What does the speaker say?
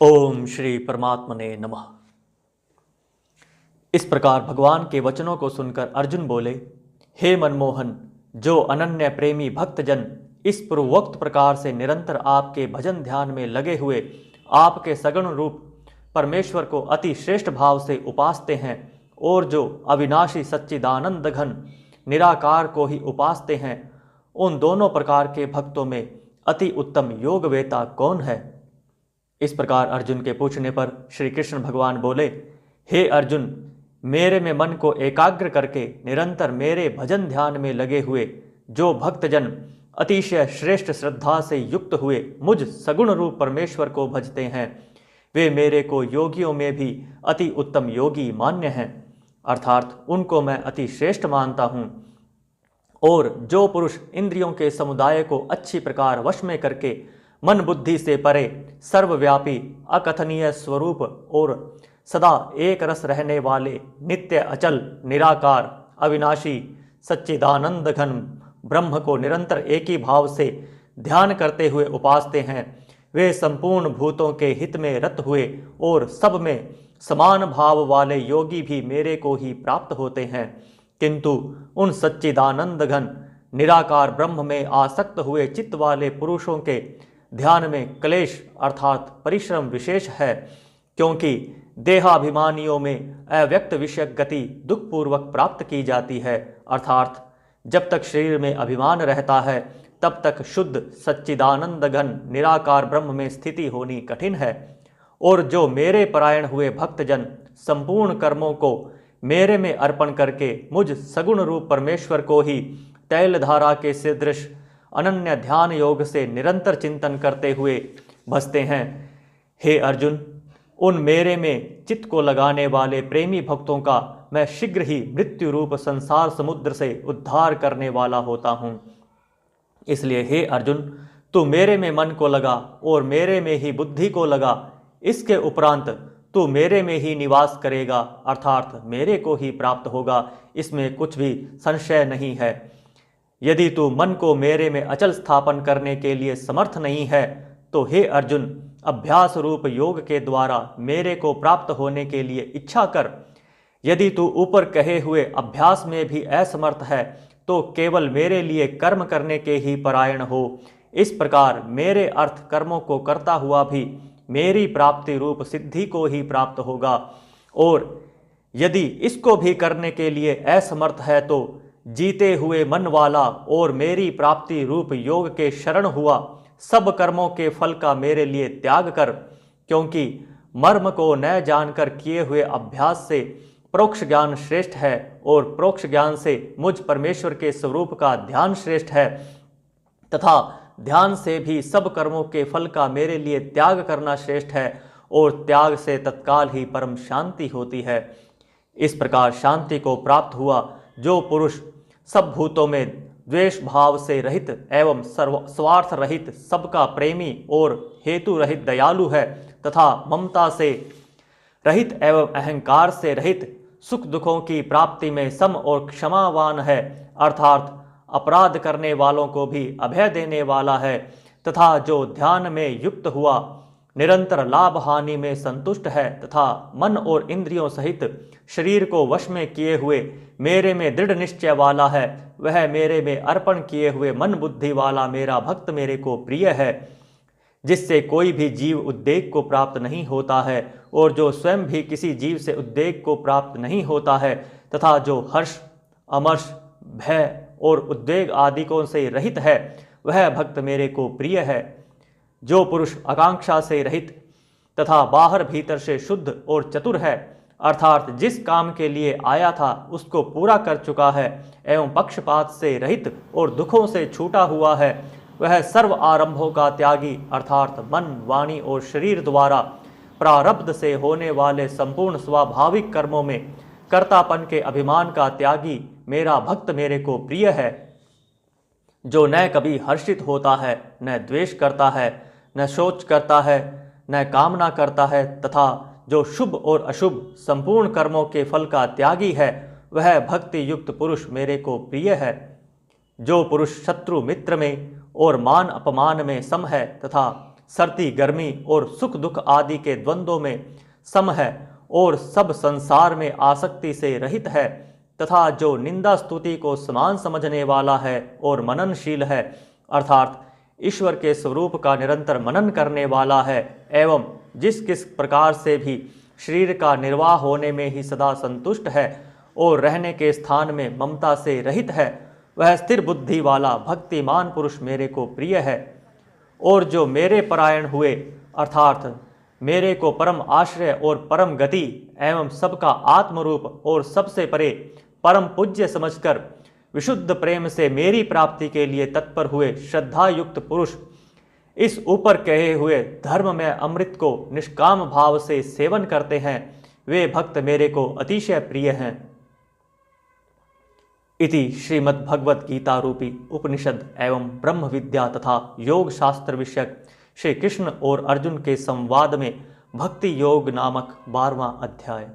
ओम श्री परमात्मने नमः। इस प्रकार भगवान के वचनों को सुनकर अर्जुन बोले, हे मनमोहन, जो अनन्य प्रेमी भक्तजन इस पूर्वोक्त प्रकार से निरंतर आपके भजन ध्यान में लगे हुए आपके सगुण रूप परमेश्वर को अति श्रेष्ठ भाव से उपासते हैं और जो अविनाशी सच्चिदानंद घन निराकार को ही उपासते हैं, उन दोनों प्रकार के भक्तों में अति उत्तम योगवेता कौन है? इस प्रकार अर्जुन के पूछने पर श्री कृष्ण भगवान बोले, हे अर्जुन, मेरे में मन को एकाग्र करके निरंतर मेरे भजन ध्यान में लगे हुए जो भक्तजन अतिशय श्रेष्ठ श्रद्धा से युक्त हुए मुझ सगुण रूप परमेश्वर को भजते हैं, वे मेरे को योगियों में भी अति उत्तम योगी मान्य हैं, अर्थात उनको मैं अति श्रेष्ठ मानता हूँ। और जो पुरुष इंद्रियों के समुदाय को अच्छी प्रकार वश में करके मन बुद्धि से परे सर्वव्यापी अकथनीय स्वरूप और सदा एक रस रहने वाले नित्य अचल निराकार अविनाशी सच्चिदानंद घन ब्रह्म को निरंतर एक ही भाव से ध्यान करते हुए उपासते हैं, वे संपूर्ण भूतों के हित में रत हुए और सब में समान भाव वाले योगी भी मेरे को ही प्राप्त होते हैं। किंतु उन सच्चिदानंद घन निराकार ब्रह्म में आसक्त हुए चित्त वाले पुरुषों के ध्यान में क्लेश अर्थात परिश्रम विशेष है, क्योंकि देहाभिमानियों में अव्यक्त विषयक गति दुखपूर्वक प्राप्त की जाती है, अर्थात जब तक शरीर में अभिमान रहता है तब तक शुद्ध सच्चिदानंद घन निराकार ब्रह्म में स्थिति होनी कठिन है। और जो मेरे परायण हुए भक्तजन संपूर्ण कर्मों को मेरे में अर्पण करके मुझ सगुण रूप परमेश्वर को ही तैलधारा के सदृश अनन्य ध्यान योग से निरंतर चिंतन करते हुए भजते हैं, हे अर्जुन, उन मेरे में चित्त को लगाने वाले प्रेमी भक्तों का मैं शीघ्र ही मृत्यु रूप संसार समुद्र से उद्धार करने वाला होता हूँ। इसलिए हे अर्जुन, तू मेरे में मन को लगा और मेरे में ही बुद्धि को लगा, इसके उपरांत तू मेरे में ही निवास करेगा, अर्थात मेरे को ही प्राप्त होगा, इसमें कुछ भी संशय नहीं है। यदि तू मन को मेरे में अचल स्थापन करने के लिए समर्थ नहीं है तो हे अर्जुन, अभ्यास रूप योग के द्वारा मेरे को प्राप्त होने के लिए इच्छा कर। यदि तू ऊपर कहे हुए अभ्यास में भी असमर्थ है तो केवल मेरे लिए कर्म करने के ही परायण हो। इस प्रकार मेरे अर्थ कर्मों को करता हुआ भी मेरी प्राप्ति रूप सिद्धि को ही प्राप्त होगा, और यदि इसको भी करने के लिए असमर्थ है तो जीते हुए मन वाला और मेरी प्राप्ति रूप योग के शरण हुआ सब कर्मों के फल का मेरे लिए त्याग कर, क्योंकि मर्म को न जानकर किए हुए अभ्यास से प्रोक्ष ज्ञान श्रेष्ठ है और प्रोक्ष ज्ञान से मुझ परमेश्वर के स्वरूप का ध्यान श्रेष्ठ है, तथा ध्यान से भी सब कर्मों के फल का मेरे लिए त्याग करना श्रेष्ठ है, और त्याग से तत्काल ही परम शांति होती है। इस प्रकार शांति को प्राप्त हुआ जो पुरुष सब भूतों में द्वेष भाव से रहित एवं स्वार्थ रहित सबका प्रेमी और हेतु रहित दयालु है, तथा ममता से रहित एवं अहंकार से रहित सुख दुखों की प्राप्ति में सम और क्षमावान है, अर्थात अपराध करने वालों को भी अभय देने वाला है, तथा जो ध्यान में युक्त हुआ निरंतर लाभ हानि में संतुष्ट है, तथा मन और इंद्रियों सहित शरीर को वश में किए हुए मेरे में दृढ़ निश्चय वाला है, वह मेरे में अर्पण किए हुए मन बुद्धि वाला मेरा भक्त मेरे को प्रिय है, जिससे कोई भी जीव उद्वेग को प्राप्त नहीं होता है और जो स्वयं भी किसी जीव से उद्वेग को प्राप्त नहीं होता है, तथा जो हर्ष अमर्ष भय और उद्वेग आदिकों से रहित है, वह भक्त मेरे को प्रिय है। जो पुरुष आकांक्षा से रहित तथा बाहर भीतर से शुद्ध और चतुर है, अर्थात जिस काम के लिए आया था उसको पूरा कर चुका है एवं पक्षपात से रहित और दुखों से छूटा हुआ है, वह सर्व आरंभों का त्यागी, अर्थात मन वाणी और शरीर द्वारा प्रारब्ध से होने वाले संपूर्ण स्वाभाविक कर्मों में कर्तापन के अभिमान का त्यागी मेरा भक्त मेरे को प्रिय है। जो न कभी हर्षित होता है, न द्वेष करता है, न शोच करता है, न कामना करता है, तथा जो शुभ और अशुभ संपूर्ण कर्मों के फल का त्यागी है, वह भक्ति युक्त पुरुष मेरे को प्रिय है। जो पुरुष शत्रु मित्र में और मान अपमान में सम है, तथा सर्दी गर्मी और सुख दुख आदि के द्वंद्वों में सम है और सब संसार में आसक्ति से रहित है, तथा जो निंदा स्तुति को समान समझने वाला है और मननशील है, अर्थात ईश्वर के स्वरूप का निरंतर मनन करने वाला है, एवं जिस किस प्रकार से भी शरीर का निर्वाह होने में ही सदा संतुष्ट है और रहने के स्थान में ममता से रहित है, वह स्थिर बुद्धि वाला भक्तिमान पुरुष मेरे को प्रिय है। और जो मेरे परायण हुए, अर्थात मेरे को परम आश्रय और परम गति एवं सबका आत्मरूप और सबसे परे परम पूज्य समझकर विशुद्ध प्रेम से मेरी प्राप्ति के लिए तत्पर हुए श्रद्धा युक्त पुरुष इस ऊपर कहे हुए धर्म में अमृत को निष्काम भाव से सेवन करते हैं, वे भक्त मेरे को अतिशय प्रिय हैं। इति श्रीमद् भगवत गीता रूपी उपनिषद एवं ब्रह्म विद्या तथा योग शास्त्र विषयक श्री कृष्ण और अर्जुन के संवाद में भक्ति योग नामक 12वां अध्याय।